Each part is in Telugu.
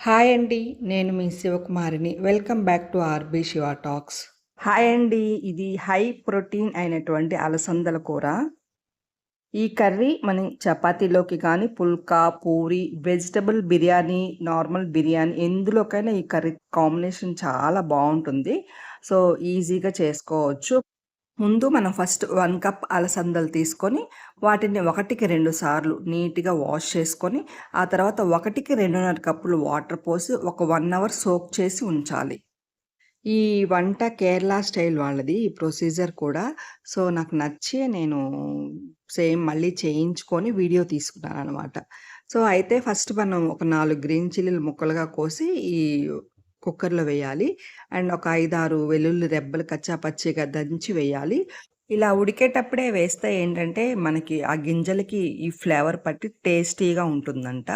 హాయ్ అండి. నేను మీ శివకుమారిని. Welcome back to R B Shiva talks. Hi అండి. ఇది హై ప్రోటీన్ అయినటువంటి అలసందల కూర. ఈ కర్రీ మనం చపాతీలోకి కానీ, పుల్కా, పూరి, వెజిటబుల్ బిర్యానీ, నార్మల్ బిర్యానీ ఎందులోకైనా ఈ కర్రీ కాంబినేషన్ చాలా బావుంటుంది. సో, ఈజీగా చేసుకోవచ్చు. ముందు మనం ఫస్ట్ 1 కప్ అలసందలు తీసుకొని, వాటిని 1కి 2 సార్లు నీట్‌గా వాష్ చేసుకొని, ఆ తర్వాత 1కి 2:30 కప్పులు వాటర్ పోసి ఒక 1 అవర్ సోక్ చేసి ఉంచాలి. ఈ వంట కేరళ స్టైల్ వాళ్ళది ఈ ప్రొసీజర్ కూడా. సో, నాకు నచ్చి నేను సేమ్ మళ్ళీ చేయించుకొని వీడియో తీసుకున్నాననమాట. సో, అయితే ఫస్ట్ మనం ఒక 4 గ్రీన్ చిల్లీలు ముక్కలుగా కోసి ఈ కుక్కర్‌లో వేయాలి. అండ్ ఒక 5, 6 వెల్లుల్లి రెబ్బలు కచ్చా పచ్చిగా దంచి వేయాలి. ఇలా ఉడికేటప్పుడే వేస్తే ఏంటంటే, మనకి ఆ గింజలకి ఈ ఫ్లేవర్ పట్టి టేస్టీగా ఉంటుందంట.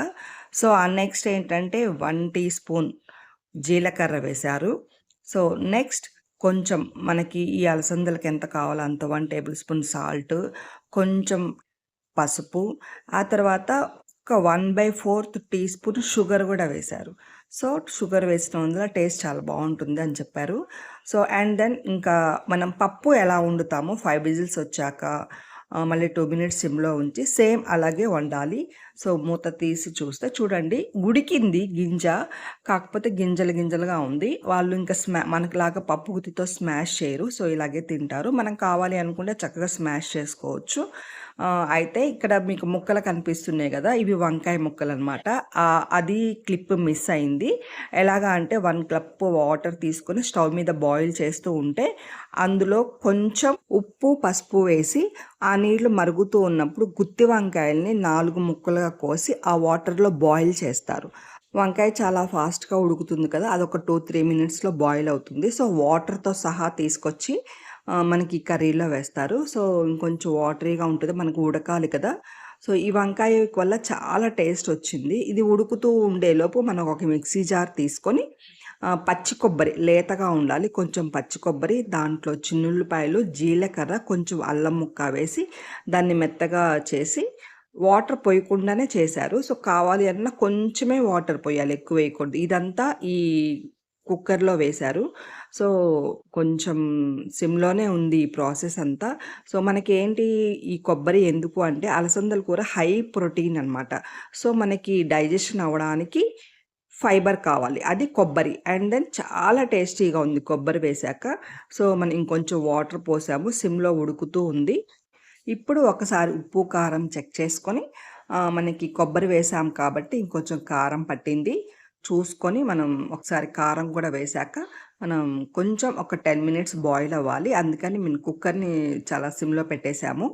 సో, నెక్స్ట్ ఏంటంటే 1 టీ స్పూన్ జీలకర్ర వేశారు. సో, నెక్స్ట్ కొంచెం మనకి ఈ అలసందలకి ఎంత కావాలో అంత 1 టేబుల్ స్పూన్ సాల్ట్, కొంచెం పసుపు, ఆ తర్వాత ఒక 1/4 టీ స్పూన్ షుగర్ గూడా వేశారు. సో, షుగర్ వేసడం వల్ల టేస్ట్ చాలా బావుంటుంది అని చెప్పారు. సో, అండ్ దెన్ ఇంకా మనం పప్పు ఎలా వండుతామో 5 విజిల్స్ వచ్చాక మళ్ళీ 2 మినిట్స్ సిమ్‌లో ఉంచి సేమ్ అలాగే వండాలి. సో, మూత తీసి చూస్తే చూడండి ఉడికింది గింజ. కాకపోతే గింజలు గింజలుగా ఉంది. వాళ్ళు ఇంకా మనకిలాగా పప్పు గుత్తితో స్మాష్ చేయరు. సో, ఇలాగే తింటారు. మనం కావాలి అనుకుంటే చక్కగా స్మాష్ చేసుకోవచ్చు. అయితే ఇక్కడ మీకు ముక్కలు కనిపిస్తున్నాయి గదా! ఇవి వంకాయ ముక్కలనమాట. అది క్లిప్ మిస్ అయింది. ఎలాగా అంటే 1 కప్ వాటర్ తీసుకొని స్టవ్ మీద బాయిల్ చేస్తూ ఉంటే, అందులో కొంచెం ఉప్పు, పసుపు వేసి ఆ నీళ్లు మరుగుతూ ఉన్నప్పుడు గుత్తి వంకాయల్ని 4 ముక్కలుగా కోసి ఆ వాటర్‌లో బాయిల్ చేస్తారు. వంకాయ చాలా ఫాస్ట్‌గా ఉడుకుతుంది కదా! అదొక 2, 3 మినిట్స్‌లో బాయిల్ అవుతుంది. సో, వాటర్‌తో సహా తీసుకొచ్చి మనకి కర్రీలో వేస్తారు. సో, ఇంకొంచెం వాటరీగా ఉంటది. మనకు ఉడకాలి కదా! సో, ఈ వంకాయ వల్ల చాలా టేస్ట్ వచ్చింది. ఇది ఉడుకుతూ ఉండేలోపు మనం ఒక మిక్సీ జార్ తీసుకొని పచ్చి కొబ్బరి లేతగా ఉండాలి. కొంచెం పచ్చి కొబ్బరి, దాంట్లో చిన్నుల్లిపాయలు, జీలకర్ర, కొంచెం అల్లం ముక్క వేసి దాన్ని మెత్తగా చేసి వాటర్ పొయ్యకుండానే చేశారు. సో, కావాలి అన్నా కొంచెమే వాటర్ పొయ్యాలి. ఎక్కువ వేయకూడదు. ఇదంతా ఈ కుక్కర్‌లో వేశారు. సో, కొంచెం సిమ్‌లోనే ఉంది ఈ ప్రాసెస్ అంతా. సో, మనకేంటి ఈ కొబ్బరి ఎందుకు అంటే అలసందల కూర హై ప్రోటీన్ అనమాట. సో, మనకి డైజెషన్ అవ్వడానికి ఫైబర్ కావాలి. అది కొబ్బరి. అండ్ దెన్ చాలా టేస్టీగా ఉంది కొబ్బరి వేశాక. సో, మనం ఇంకొంచెం వాటర్ పోసాము. సిమ్‌లో ఉడుకుతూ ఉంది. ఇప్పుడు ఒకసారి ఉప్పు, కారం చెక్ చేసుకొని మనకి కొబ్బరి వేసాం కాబట్టి ఇంకొంచెం కారం పట్టింది చూసుకొని మనం ఒకసారి కారం కూడా వేశాక మనం కొంచెం ఒక 10 మినిట్స్ బాయిల్ అవ్వాలి. అందుకని మేము కుక్కర్‌ని చాలా సిమ్‌లో పెట్టేసాము.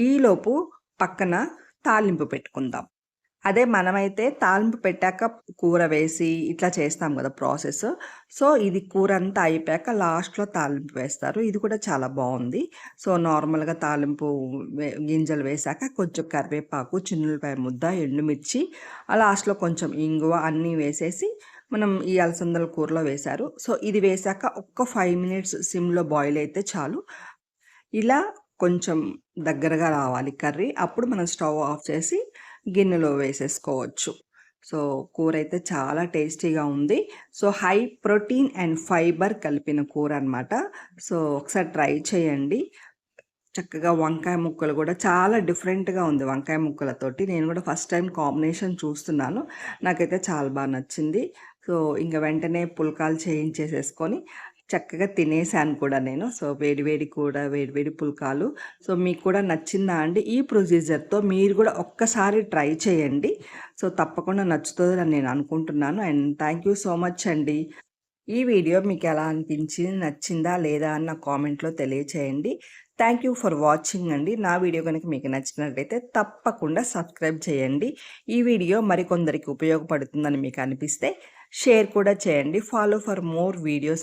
ఈలోపు పక్కన తాలింపు పెట్టుకుందాం. అదే మనమైతే తాలింపు పెట్టాక కూర వేసి ఇట్లా చేస్తాం గదా ప్రాసెస్. సో, ఇది కూరంతా అయిపోయాక లాస్ట్‌లో తాలింపు వేస్తారు. ఇది కూడా చాలా బావుంది. సో, నార్మల్‌గా తాలింపు గింజలు వేశాక కొంచెం కరివేపాకు, చిన్నుల్లిపాయ ముద్ద, ఎండుమిర్చి, లాస్ట్‌లో కొంచెం ఇంగువ అన్నీ వేసేసి మనం ఈ అలసందల కూరలో వేశారు. సో, ఇది వేశాక ఒక్క 5 మినిట్స్ సిమ్‌లో బాయిల్ అయితే చాలు. ఇలా కొంచెం దగ్గరగా రావాలి కర్రీ. అప్పుడు మనం స్టవ్ ఆఫ్ చేసి గిన్నెలో వేసేసుకోవచ్చు. సో, కూరైతే చాలా టేస్టీగా ఉంది. So, high protein and fibre కలిపిన కూరనమాట. సో, ఒకసారి ట్రై చేయండి. చక్కగా వంకాయ ముక్కలు గూడా చాలా డిఫరెంట్‌గా ఉంది వంకాయ ముక్కలతోటి. నేను గూడా ఫస్ట్ టైమ్ కాంబినేషన్ చూస్తున్నాను. నాకైతే చాలా నచ్చింది. సో, ఇంక వెంటనే పుల్కాలు చేయించేసేసుకొని చక్కగా తినేసాను కూడా నేను. సో, వేడి వేడి కూర, వేడి వేడి పుల్కాలు. సో, మీకు కూడా నచ్చిందా అండి? ఈ ప్రొసీజర్‌తో మీరు గూడా ఒక్కసారి ట్రై చేయండి. సో, తప్పకుండా నచ్చుతదని నేను అనుకుంటున్నాను. And thank you so much అండి. ఈ వీడియో మీకెలా అనిపించింది? నచ్చిందా? లేదా? అని నాకు కామెంట్‌లో తెలియచేయండి. థాంక్ యూ ఫర్ వాచింగ్ అండి. నా వీడియో గనుక మీకు నచ్చినట్లయితే తప్పకుండా సబ్స్క్రైబ్ చేయండి. ఈ వీడియో మరికొందరికి ఉపయోగపడుతుందని మీకు అనిపిస్తే షేర్ కూడా చేయండి. Follow for more videos.